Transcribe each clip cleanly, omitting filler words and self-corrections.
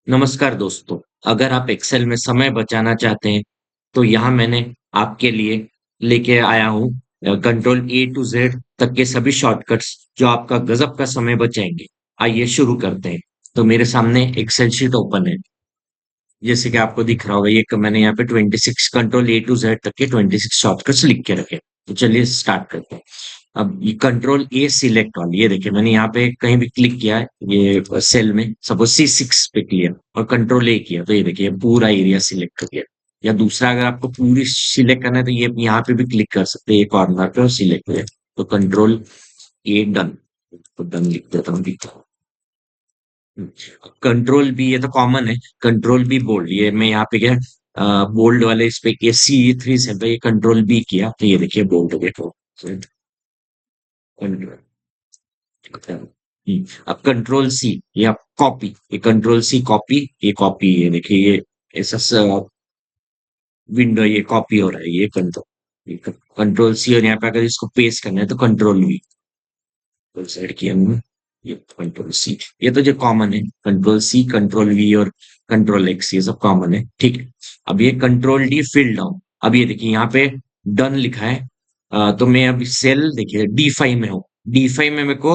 नमस्कार दोस्तों, अगर आप एक्सेल में समय बचाना चाहते हैं, तो यहाँ मैंने आपके लिए लेके आया हूँ कंट्रोल ए टू ज़ेड तक के सभी शॉर्टकट्स जो आपका गज़ब का समय बचाएँगे। आइए शुरू करते हैं। तो मेरे सामने एक्सेल शीट ओपन है। जैसे कि आपको दिख रहा होगा ये मैंने यहाँ पे 26 कंट्रोल ए टू जेड तक के 26 शॉर्टकट्स लिख के रखे। तो चलिए स्टार्ट करते हैं। अब ये कंट्रोल ए सिलेक्ट ऑल, ये देखिए मैंने यहाँ पे कहीं भी क्लिक किया है ये सेल में, सपोज C6 पे किया और कंट्रोल ए किया, तो ये देखिए पूरा एरिया सिलेक्ट कर दिया। या दूसरा अगर आपको पूरी सिलेक्ट करना है तो ये यहाँ पे भी क्लिक कर सकते हैं, ये कॉर्नर पे और सिलेक्ट हो जाए। तो कंट्रोल ए डन, तो डन लिख देता हूँ। कंट्रोल बी, ये तो कॉमन है। कंट्रोल बी बोल्ड, ये मैं यहाँ पे क्या बोल्ड वाले इस पे ये C3 से पे कंट्रोल बी किया तो ये देखिए बोल्ड हो गया। तो अब कंट्रोल सी, ये आप कॉपी, ये कंट्रोल सी कॉपी, ये कॉपी, ये देखिए ये ऐसा विंडो ये कॉपी हो रहा है, ये कंट्रोल सी, और यहाँ पे अगर इसको पेस्ट करना है तो कंट्रोल वी, तो सेट किया हमने, ये कंट्रोल सी। ये तो जो कॉमन है, कंट्रोल सी, कंट्रोल वी और कंट्रोल एक्स, ये सब कॉमन है, ठीक है। अब ये कंट्रोल डी फिल डाउन, अब ये देखिए यहाँ पे डन लिखा है। तो मैं अभी सेल देखिए D5 में हूँ, D5 में मेरे को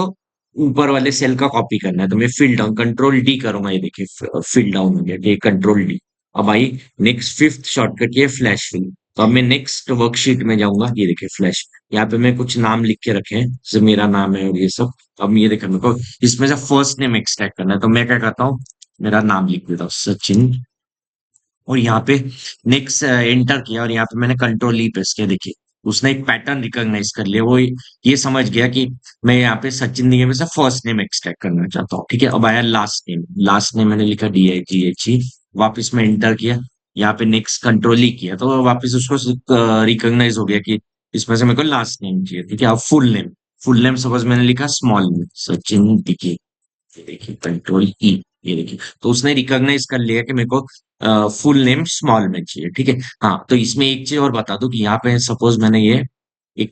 ऊपर वाले सेल का कॉपी करना है, तो मैं फिल डाउन कंट्रोल डी करूंगा, ये देखिए फिल डाउन हो गया, ये कंट्रोल डी। अब आई नेक्स्ट फिफ्थ शॉर्टकट, ये फ्लैश फिल। तो अब मैं नेक्स्ट वर्कशीट में जाऊंगा, ये देखिए फ्लैश, यहाँ पे मैं कुछ नाम लिख के रखे हैं, जैसे मेरा नाम है और ये सब। अब ये देखो मेरे को इसमें से फर्स्ट नेम एक्सट्रैक्ट करना है, तो मैं क्या करता हूँ, मेरा नाम लिख देता हूँ सचिन, और यहाँ पे नेक्स्ट एंटर किया और यहाँ पे मैंने कंट्रोल ई प्रेस किया, देखिए उसने एक पैटर्न रिकॉग्नाइज कर लिया, वो ये समझ गया कि मैं यहाँ पे सचिन दिए में से फर्स्ट नेम एक्सट्रैक्ट करना चाहता हूँ, ठीक है। अब आया लास्ट नेम, लास्ट नेम मैंने लिखा DIGHE, वापस में एंटर किया, यहाँ पे नेक्स्ट कंट्रोल ही किया, तो वापस उसको रिकॉग्नाइज हो गया कि इसमें से मेरे को लास्ट नेम चाहिए, ठीक है। अब full name, full name suppose मैंने लिखा स्मॉल नेम सचिन दिखे, ये देखिए कंट्रोल ई, ये देखिए तो उसने रिकॉग्नाइज कर लिया कि मेरे को फुल नेम स्मॉल में चाहिए, ठीक है। हाँ, तो इसमें एक चीज और बता दूं कि यहाँ पे सपोज मैंने ये एक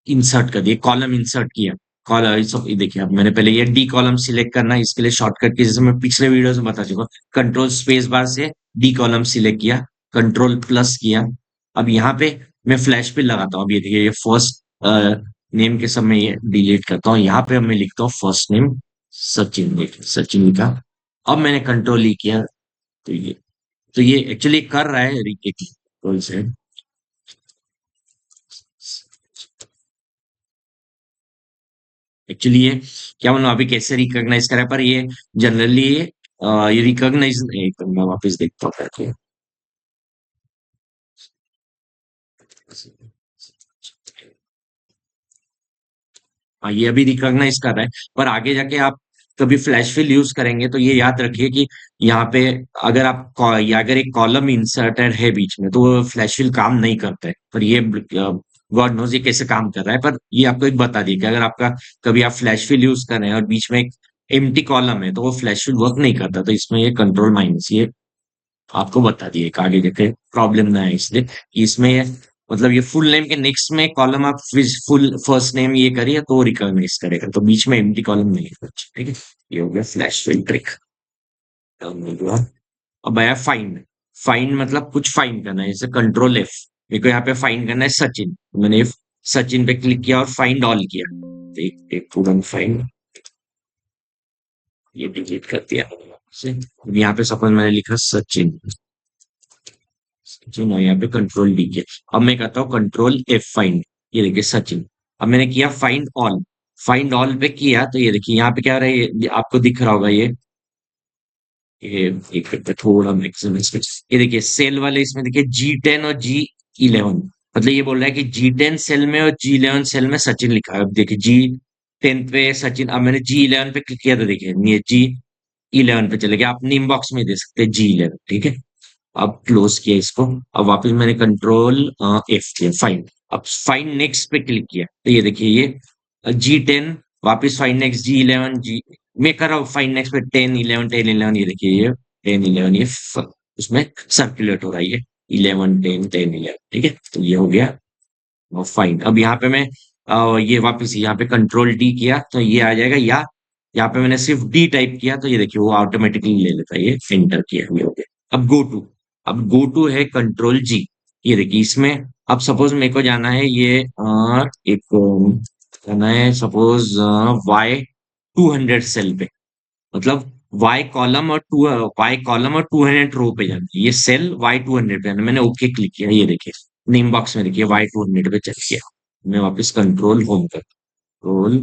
इंसर्ट कर दिया, कॉलम इंसर्ट किया, कॉलम सब ये देखिए। अब मैंने पहले ये डी कॉलम सिलेक्ट करना है, इसके लिए शॉर्टकट की जैसे मैं पिछले वीडियो में बता चुका हूँ, कंट्रोल स्पेस बार से डी कॉलम सिलेक्ट किया, कंट्रोल प्लस किया। अब यहाँ पे मैं फ्लैश पे लगाता हूँ, अब ये देखिए ये फर्स्ट नेम के समय ये डिलीट करता हूँ, यहाँ पे अब मैं लिखता हूँ फर्स्ट नेम सचिन, देखिए सचिन लिखा। अब मैंने कंट्रोल ई किया, तो ये एक्चुअली कर रहा है कंट्रोल से। एक्चुअली ये क्या मतलब अभी कैसे रिकॉग्नाइज करा है, पर ये जनरली ये रिकॉग्नाइज नहीं, तो मैं वापस देखता हूँ करके। हाँ, ये अभी रिकॉग्नाइज कर रहा है, पर आगे जाके आप कभी फ्लैश फिल यूज करेंगे तो ये याद रखिए कि यहाँ पे अगर आप या अगर एक कॉलम इंसर्टेड है बीच में तो वो फ्लैश फिल काम नहीं करता है, पर ये गॉड नोज ये कैसे काम कर रहा है, पर ये आपको एक बता दिया कि अगर आपका कभी आप फ्लैश फिल यूज कर रहे हैं और बीच में एक एम्प्टी कॉलम है तो वो फ्लैश फिल वर्क नहीं करता, तो इसमें ये कंट्रोल माइनस, ये आपको बता दिए कि आगे जाके प्रॉब्लम ना है, इसलिए कि इसमें ये मतलब ये फुल नेम के नेक्स्ट में कॉलम आप फुल फर्स्ट नेम ये करिए तो रिकॉग्नाइज करेगा, तो बीच में एम्प्टी कॉलम नहीं है कुछ, ठीक है। ये हो गया फ्लैश फिल ट्रिक। अब आया फाइंड, फाइंड मतलब कुछ फाइंड करना है, जैसे कंट्रोल F, मेरे को यहाँ पे फाइंड करना है सचिन, तो मैंने सचिन पे क्लिक किया और फाइंड ऑल किया, तो एक तुरंत फाइंड, ये डिलीट कर दिया से। अब यहाँ पे सपोज मैंने लिखा सचिन, सचिन और यहाँ पे कंट्रोल D किया। अब मैं कहता हूँ कंट्रोल F फाइंड, ये देखिए सचिन। अब मैंने किया फाइंड ऑल, फाइंड ऑल पे किया तो ये देखिए यहाँ पे क्या हो रहा है, ये आपको दिख रहा होगा ये एक मिनट में थोड़ा मैक्सिमम इसमें, ये देखिए सेल वाले इसमें देखिए G10 और G11, मतलब ये बोल रहा है कि G10 सेल में और G11 सेल में सचिन लिखा है। अब देखिए G10 पे सचिन, अब मैंने G11 पे क्लिक किया तो देखिए ये G11 पे चले गया, आप नेम बॉक्स में दे सकते हैं G11, ठीक है। अब क्लोज किया इसको, अब वापस मैंने कंट्रोल F किया फाइंड, अब फाइंड नेक्स्ट पे क्लिक किया तो ये देखिए ये G10, वापस फाइंड नेक्स्ट G11, जी मैं कर रहा हूँ फाइंड नेक्स्ट पे 10 11 10 11, ये देखिए ये 10 11 ये उसमें सर्कुलेट हो रहा है, ये 11 10 10 11, ठीक है। तो ये हो गया फाइंड। अब यहाँ पे मैं ये वापस यहाँ पे कंट्रोल D किया तो ये आ जाएगा, या यहाँ पे मैंने सिर्फ डी टाइप किया तो ये देखिए वो ऑटोमेटिकली ले लेता है, ये एंटर किया, ये हो गया। अब गो टू है कंट्रोल जी। ये देखिए इसमें अब सपोज मेरे को जाना है ये एक जाना है सपोज Y 200 सेल पे, मतलब Y कॉलम और 200 पे जाना है, ये सेल Y 200 पे जाना है। मैंने ओके क्लिक किया, ये देखिए नेम बॉक्स में देखिए Y 200 पे चल गया। मैं वापस कंट्रोल होम कर, कंट्रोल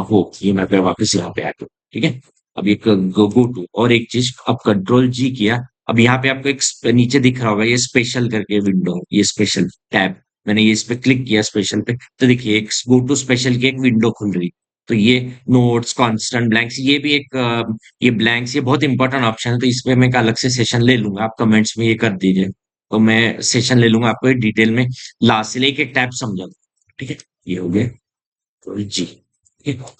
हो, ये मैं पे वापस यहाँ पे आ गया। ठीक है, अब ये गो टू और एक चीज, अब कंट्रोल जी किया। अब यहाँ पे आपको एक नीचे दिख रहा होगा ये स्पेशल करके विंडो, ये स्पेशल टैब, मैंने ये इस पे क्लिक किया स्पेशल पे, तो देखिए एक गो टू स्पेशल की एक विंडो खुल रही। तो ये नोट्स कांस्टेंट ब्लैंक्स, ये भी एक ये ब्लैंक्स, ये बहुत इंपॉर्टेंट ऑप्शन है, तो इस पे मैं एक अलग से सेशन ले लूंगा, आप कमेंट्स में ये कर दीजिए, तो मैं सेशन ले लूंगा आपको डिटेल में लास्ट से एक एक टैब समझा दूंगा। ठीक है, ये हो गया जी।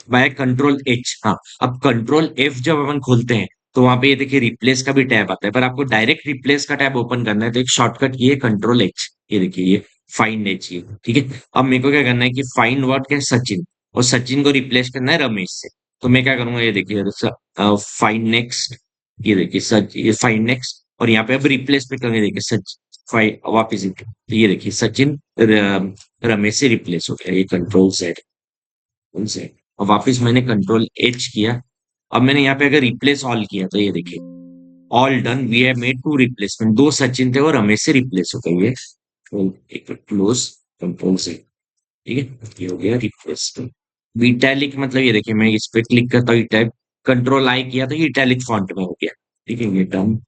बाय कंट्रोल एच, हाँ। अब कंट्रोल एफ जब अपन खोलते हैं तो वहां पे ये देखिए रिप्लेस का भी टैब आता है, पर आपको डायरेक्ट रिप्लेस का टैब ओपन करना है तो एक शॉर्टकट ये कंट्रोल एच, ये देखिए ये फाइंड एच, ये ठीक है। अब मेरे को क्या करना है कि फाइंड वर्ड क्या है सचिन, और सचिन को रिप्लेस करना है रमेश से। तो मैं क्या करूंगा, ये देखिए फाइंड नेक्स्ट, ये देखिए सच, ये फाइंड नेक्स्ट, और यहाँ पे अब रिप्लेस पे करेंगे, देखिए सच फाइव वापिस तो ये देखिए सचिन रमेश से रिप्लेस हो गया, ये कंट्रोल सेट उनसे। और वापस मैंने कंट्रोल एच किया। अब मैंने यहाँ पे अगर रिप्लेस ऑल किया तो ये देखिए all done, we have made two replacement, दो सचिन थे और रमेश से रिप्लेस हो गए ये। तो एक क्लोज कंट्रोल से, ठीक है, ये हो गया रिप्लेस। इटैलिक मतलब ये देखिए मैं इस पे क्लिक करता हूँ, इटैलिक कंट्रोल आई किया तो ये इटैलिक फॉन्ट में हो गया। ठीक है, ये डन।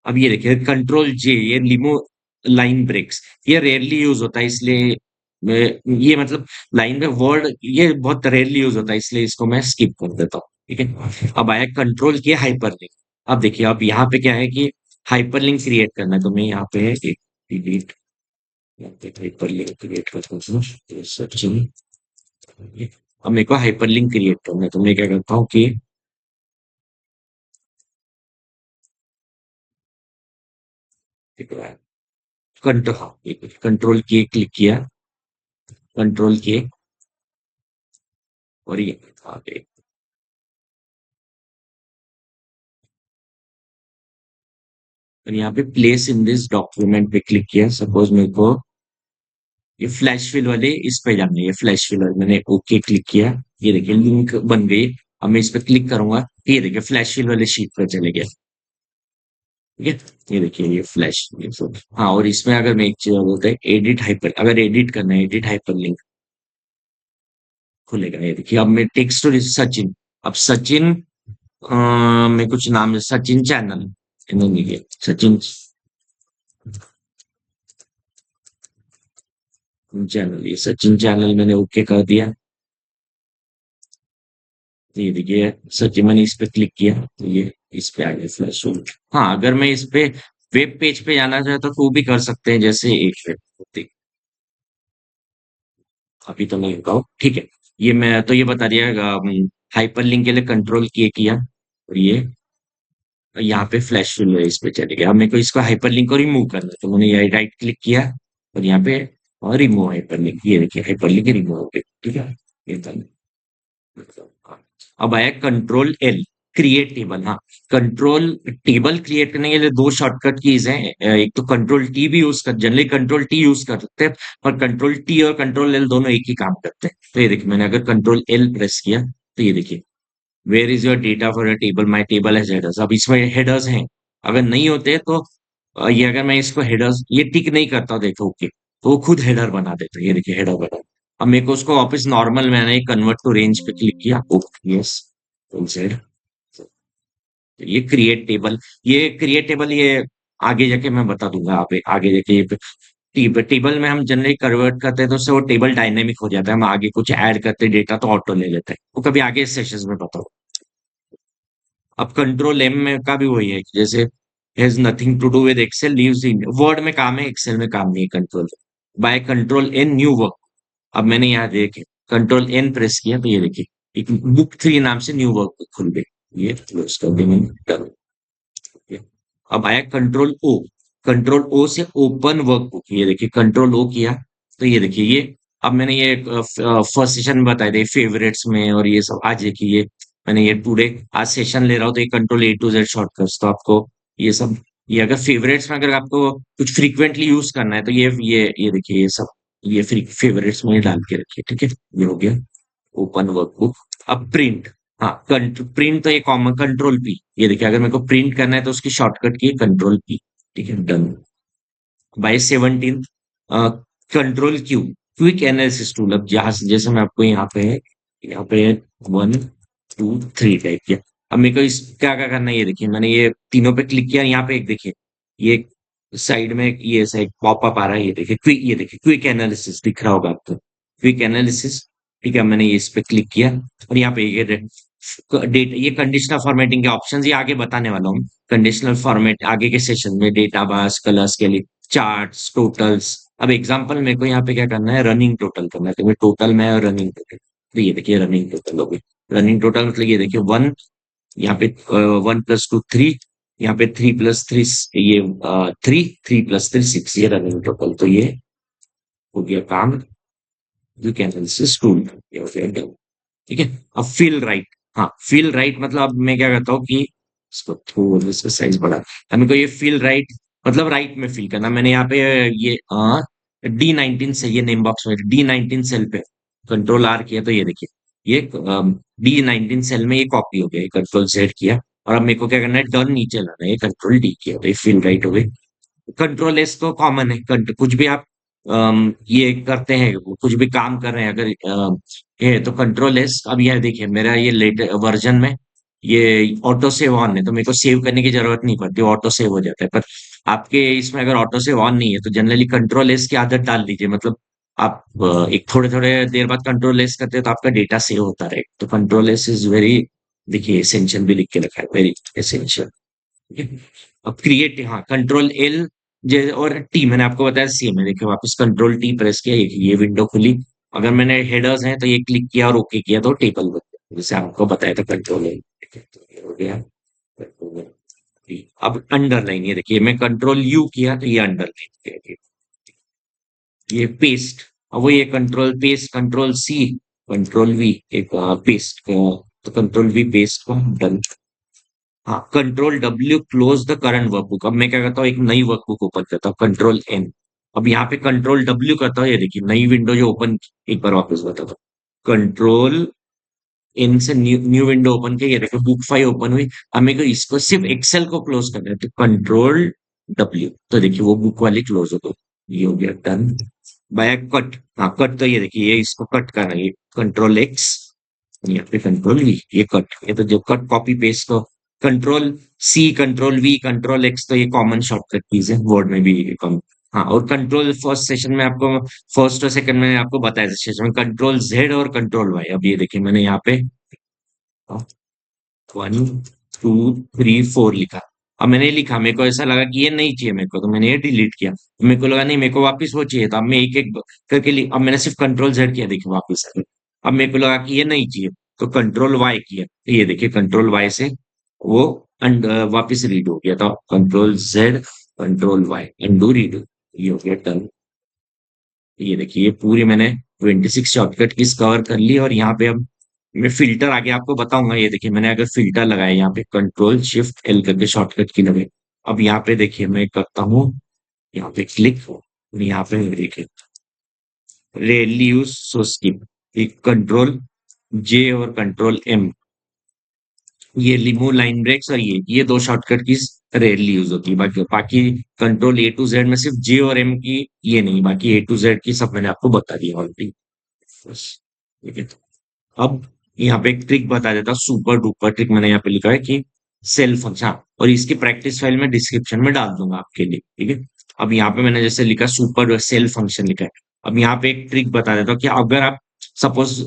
अब ये देखिए कंट्रोल जे, ये लिमो लाइन ब्रेक्स, ये रेयरली यूज होता है, इसलिए ये मतलब लाइन में वर्ड ये बहुत रेयरली यूज होता है, इसलिए इसको मैं स्किप कर देता हूँ। ठीक है, अब आया कंट्रोल किया हाइपरलिंक। अब देखिए अब यहाँ पे क्या है कि हाइपरलिंक क्रिएट करना है, तो मैं यहाँ पे एक डिलीट, यहाँ पे हाइपरलिंक क्रिएट करता हूँ, सर्चिंग। अब मेरे को हाइपरलिंक क्रिएट करना है, तो मैं क्या करता हूँ कि कंट्रोल किए क्लिक किया, कंट्रोल किए और ये आगे, और यहाँ पे प्लेस इन दिस डॉक्यूमेंट पे क्लिक किया। सपोज मेरे को ये फ्लैश फिल वाले इस पे जाना है, ये फ्लैश फिल वाले मैंने ओके क्लिक किया, ये देखिए लिंक बन गई। अब मैं इस पे क्लिक करूंगा, ये देखिए फ्लैश फिल वाले शीट पे चले गया। ठीक है, ये देखिए ये फ्लैश, हाँ। और इसमें अगर मैं एक चीज और बोलते हैं एडिट हाइपर, अगर एडिट करना है एडिट हाइपर लिंक खुलेगा। ये देखिए अब मैं टेक्स्ट और सचिन, अब सचिन में कुछ नाम है सचिन चैनल, नहीं, सचिन चैनल, ये सचिन चैनल मैंने ओके कर दिया। तो ये देखिए सचिन, मैंने इस पे क्लिक किया तो ये इस पे आ गया फ्लैश होम। हाँ, अगर मैं इस पे वेब पेज पे जाना चाहता तो वो भी कर सकते हैं, जैसे एक वेब, अभी तो नहीं होगा ठीक है। ये मैं तो ये बता दिया हाइपर लिंक के लिए कंट्रोल किया और ये यहाँ पे फ्लैश फिल है इस पे चले गया। अब मेरे को इसको हाइपर लिंक को रिमूव करना है, तो मैंने ये राइट क्लिक किया और यहाँ पे और रिमूव हाइपर लिंक, ये देखिए हाइपर लिंक रिमूव हो गया। ठीक है, ये done। अब आया कंट्रोल एल, क्रिएट टेबल। हाँ, कंट्रोल टेबल क्रिएट करने के लिए दो शॉर्टकट कीज हैं, एक तो कंट्रोल टी भी यूज कर, जनरली कंट्रोल टी यूज करते हैं, पर कंट्रोल टी और कंट्रोल एल दोनों एक ही काम करते हैं। तो ये देखिए मैंने अगर कंट्रोल एल प्रेस किया तो ये देखिए where is your data for a table, my table has headers. अब इसमें हेडर्स हैं, अगर नहीं होते तो ये अगर मैं इसको हेडर्स ये टिक नहीं करता देखो ओके, तो वो खुद हेडर बना देता है। ये देखिए हेडर बना। अब मेरे को उसको वापस नॉर्मल, मैंने कन्वर्ट टू रेंज पे क्लिक किया, ओके यस, ये क्रिएट टेबल, ये आगे जाके मैं बता दूंगा, आप आगे जाके ये टेबल में हम जनरली कन्वर्ट करते हैं तो उससे वो टेबल डायनेमिक हो जाता है, हम आगे कुछ ऐड करते डेटा तो ऑटो ले लेते हैं, वो कभी आगे सेशंस में बताओ। अब कंट्रोल एम में का भी वही है कि जैसे has nothing to do with Excel, leaves in Word में काम है, एक्सेल में काम नहीं है। Control by control N new work, अब मैंने यहाँ देखे कंट्रोल एन प्रेस किया तो ये देखिए एक बुक 3 नाम से न्यू वर्क खुल गई, ये क्लोज कर दी मैंने, done। अब आया कंट्रोल ओ, कंट्रोल ओ से ओपन वर्कबुक, ये देखिए कंट्रोल ओ किया तो ये देखिए ये अब मैंने ये फर्स्ट सेशन में बताए थे फेवरेट्स में, और ये सब आज देखिए ये मैंने ये टुडे आज सेशन ले रहा हूँ तो ये control A to Z shortcuts, तो आपको ये सब, ये अगर फेवरेट्स में अगर आपको कुछ फ्रीक्वेंटली यूज करना है तो ये देखिए ये सब ये फेवरेट्स में डाल के रखिए, ठीक है। ये हो गया ओपन वर्कबुक। अब प्रिंट, हाँ प्रिंट तो ये कॉमन कंट्रोल पी, ये देखिए अगर मेरे को प्रिंट करना है तो उसकी शॉर्टकट की कंट्रोल पी, ठीक है done. By 17 control Q, quick analysis tool. अब जहां से जैसे मैं आपको यहाँ पे 1 2 3 टाइप किया। अब मेरे को इस क्या क्या करना है, ये देखिए मैंने ये तीनों पे क्लिक किया, यहाँ पे एक देखिए ये साइड में ये साइड पॉपअप आ रहा है, ये देखिए क्विक एनालिसिस दिख रहा होगा आपको, क्विक एनालिसिस, ठीक है। मैंने ये इस पे क्लिक किया और यहाँ पे ये डेट, ये कंडीशनल फॉर्मेटिंग के ऑप्शंस ये आगे बताने वाला हूँ। कंडीशनल फॉर्मेट आगे के सेशन में, डेटा बास कलर्स के लिए, चार्ट्स टोटल्स। अब एग्जांपल मेरे को यहाँ पे क्या करना है, रनिंग टोटल करना है, तो मैं टोटल में और रनिंग टोटल, तो ये देखिए रनिंग टोटल हो गई। रनिंग टोटल मतलब ये देखिए 1, यहाँ पे 1 + 2 3, यहाँ पे 3 + 3 ये 3 3 + 3 6, ये रनिंग टोटल, तो ये हो गया काम। यू कैन एनालिसिस टूल, ये हो गया done। ठीक है। अब फील राइट, हाँ फील राइट मतलब अब मैं क्या करता हूँ कि इसको थोड़ा सा साइज बढ़ा, अब मेरे को ये फील राइट मतलब राइट में फील करना। मैंने यहाँ पे ये D19 से, ये नेम बॉक्स में D19 सेल पे कंट्रोल आर किया, तो ये देखिए ये D19 सेल में ये कॉपी हो गया, ये कंट्रोल जेड किया, और अब मेरे को क्या करना है, डन नीचे लाना है, ये कंट्रोल डी किया, तो ये फील राइट हो गई। कंट्रोल एस तो कॉमन है, कुछ भी आप ये करते हैं, कुछ भी काम कर रहे हैं अगर ये तो कंट्रोल एस। अब यह देखिए मेरा ये लेट वर्जन में ये ऑटो सेव ऑन है, तो मेरे को सेव करने की जरूरत नहीं पड़ती, ऑटो सेव हो जाता है। पर आपके इसमें अगर ऑटो सेव ऑन नहीं है तो जनरली कंट्रोल एस की आदत डाल दीजिए, मतलब आप एक थोड़े थोड़े देर बाद कंट्रोल एस करते हैं तो आपका डेटा सेव होता रहे, तो कंट्रोल एस इज वेरी, देखिए एसेंशियल भी लिख के रखा है, वेरी एसेंशियल। ठीक है। अब क्रिएट, हाँ कंट्रोल एल और टी मैंने आपको बताया सेम है, देखिए वापस कंट्रोल टी प्रेस किया, ये विंडो खुली। अगर मैंने हेडर्स हैं तो ये क्लिक किया और ओके किया तो टेबल बन गया, जैसे आपको बताया था कंट्रोल एल, ठीक है तो ये हो गया कंट्रोल टी। अब अंडरलाइन, ये देखिए मैं कंट्रोल यू किया तो ये अंडरलाइन, ये पेस्ट। अब वो ये control paste, control C, control V, एक पेस्ट, तो कंट्रोल वी पेस्ट को डन। हाँ control W close the current workbook. अब मैं क्या करता हूँ, एक नई वर्कबुक ओपन करता हूँ, कंट्रोल एन। अब यहाँ पे कंट्रोल डब्ल्यू करता हूँ, ये देखिए नई विंडो जो ओपन, एक बार वापस बताता हूँ, कंट्रोल एन से न्यू विंडो ओपन किया, ये देखो बुक फाइल ओपन हुई। अब मेरे को इसको सिर्फ एक्सेल को क्लोज करना है, तो कंट्रोल डब्ल्यू, तो देखिए वो बुक वाली क्लोज हो गई, ये हो गया डन। बाय कट, हाँ कट, तो ये देखिए ये इसको कट करना है, ये कंट्रोल एक्स, यहाँ पे कंट्रोल वी, ये कट, ये तो जो कट कॉपी पेस्ट तो control C control V control X, तो ये कॉमन शॉर्टकट कीज है वर्ड में भी कम। हाँ और कंट्रोल फर्स्ट सेशन में आपको, फर्स्ट और सेकंड में आपको बताया था सेशन में, कंट्रोल जेड और कंट्रोल वाई। अब ये देखिए मैंने यहाँ पे 1 2 3 4 लिखा। अब मैंने लिखा, मेरे को ऐसा लगा कि ये नहीं चाहिए मेरे को, तो मैंने ये डिलीट किया। मेरे को लगा नहीं, मेरे को वापस वो चाहिए था, अब मैं एक एक करके अब मैंने सिर्फ कंट्रोल जेड किया, देखिए वापस आ गया। अब मेरे को लगा कि ये नहीं चाहिए तो कंट्रोल वाई किया, तो ये देखिए कंट्रोल वाई से वो वापस रीड हो गया था, control Z control Y undo redo, ये हो गया टर्न। ये देखिए ये पूरी मैंने 26 शॉर्टकट कीज कवर कर ली, और यहाँ पे अब मैं फिल्टर आगे आपको बताऊंगा। ये देखिए मैंने अगर फिल्टर लगाया यहाँ पे कंट्रोल शिफ्ट एल करके शॉर्टकट की लगे। अब यहाँ पे देखिए मैं करता हूँ, यहाँ पे क्लिक, यहाँ पे देखिए रेली यूज सो स्किप, कंट्रोल जे और कंट्रोल एम, ये रिमूव लाइन ब्रेक्स, और ये दो शॉर्टकट की रेयरली यूज होती है। बाकी बाकी कंट्रोल ए टू जेड में सिर्फ जे और एम की ये नहीं, बाकी ए टू जेड की सब मैंने आपको बता दिया ऑलरेडी। बस, ठीक है। अब यहाँ पे एक ट्रिक बता देता हूँ, सुपर डुपर ट्रिक मैंने यहाँ पे लिखा है कि सेल फंक्शन, और इसकी प्रैक्टिस फाइल में डिस्क्रिप्शन में डाल दूंगा आपके लिए, ठीक है। अब यहाँ पे मैंने जैसे लिखा सुपर सेल फंक्शन लिखा है। अब यहाँ पे एक ट्रिक बता देता हूँ कि अगर आप सपोज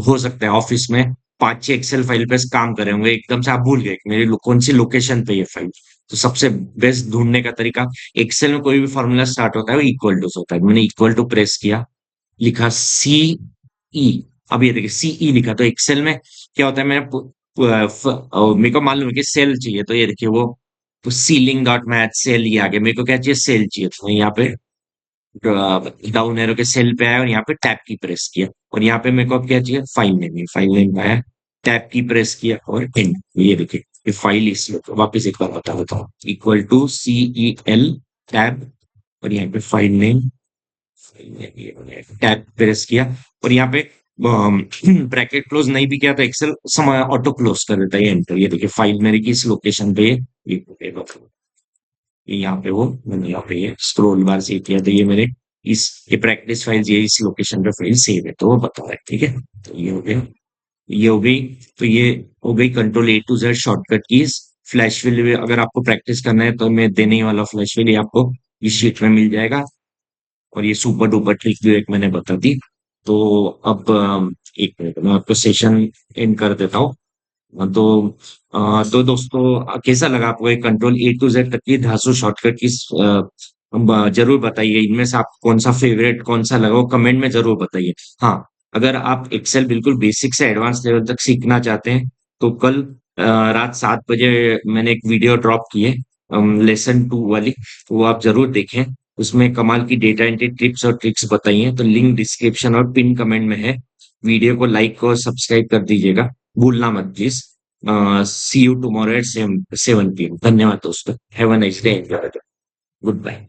हो सकता है ऑफिस में 5 6 एक्सेल फाइल पे काम कर रहे होंगे, एकदम से आप भूल गए कि मेरी कौन सी लोकेशन पे ये फाइल, तो सबसे बेस्ट ढूंढने का तरीका, एक्सेल में कोई भी फॉर्मूला स्टार्ट होता है वो इक्वल टू होता है, मैंने इक्वल टू प्रेस किया, लिखा सी ई। अब ये देखिए सीई लिखा, तो एक्सेल में क्या होता है, मेरे को मालूम है कि सेल चाहिए, तो ये देखिए वो सीलिंग डॉट मैथ सेल, ये आ गया। मेरे को क्या चाहिए, सेल चाहिए, तो मैं यहाँ पे डाउन एरो के सेल पे आया और यहाँ पे टैब की प्रेस किया और यहाँ पे मेरे को अब क्या चाहिए, फाइल नेम आया, टैब की प्रेस किया और एंड। ये देखिए ये फाइल, इस वापस एक बार बता देता हूँ, इक्वल टू CEL टैब और यहाँ पे फाइल नेम, टैब प्रेस किया और यहाँ पे ब्रैकेट क्लोज नहीं भी किया तो एक्सेल समय ऑटो क्लोज कर देता है, ये एंटर। ये देखिए फाइल मेरी किस लोकेशन पे है, ये यहाँ पे वो मैंने यहाँ पे ये स्क्रॉल बार सेव किया, तो ये मेरे इस ये प्रैक्टिस फाइल्स ये इस लोकेशन पे फाइल सेव है, तो वो बता रहा है। ठीक है, तो ये हो गया, ये हो गई। तो ये हो गई Ctrl A to Z shortcut keys. Flash fill भी अगर आपको प्रैक्टिस करना है तो मैं देने ही वाला फ्लैश फिल, ये आपको इस शीट में मिल जाएगा और ये सुपर डुपर ट्रिक भी एक मैंने बता दी। तो अब एक मिनट मैं आपको सेशन एंड कर देता हूँ। तो तो दोस्तों कैसा लगा आपको ये Ctrl A to Z तक की धांसू शॉर्टकट की, जरूर बताइए इनमें से आपको कौन सा फेवरेट कौन सा लगा, वो कमेंट में जरूर बताइए। हाँ, अगर आप एक्सेल बिल्कुल बेसिक से एडवांस लेवल तक सीखना चाहते हैं तो कल रात 7 बजे मैंने एक वीडियो ड्रॉप की है लेसन 2 वाली, तो वो आप जरूर देखें। उसमें कमाल की डेटा एंट्री टिप्स और ट्रिक्स बताई हैं, तो लिंक डिस्क्रिप्शन और पिन कमेंट में है। वीडियो को लाइक और सब्सक्राइब कर दीजिएगा, भूलना मत please. See you tomorrow at 7 PM। धन्यवाद दोस्तों, have a nice day, good bye.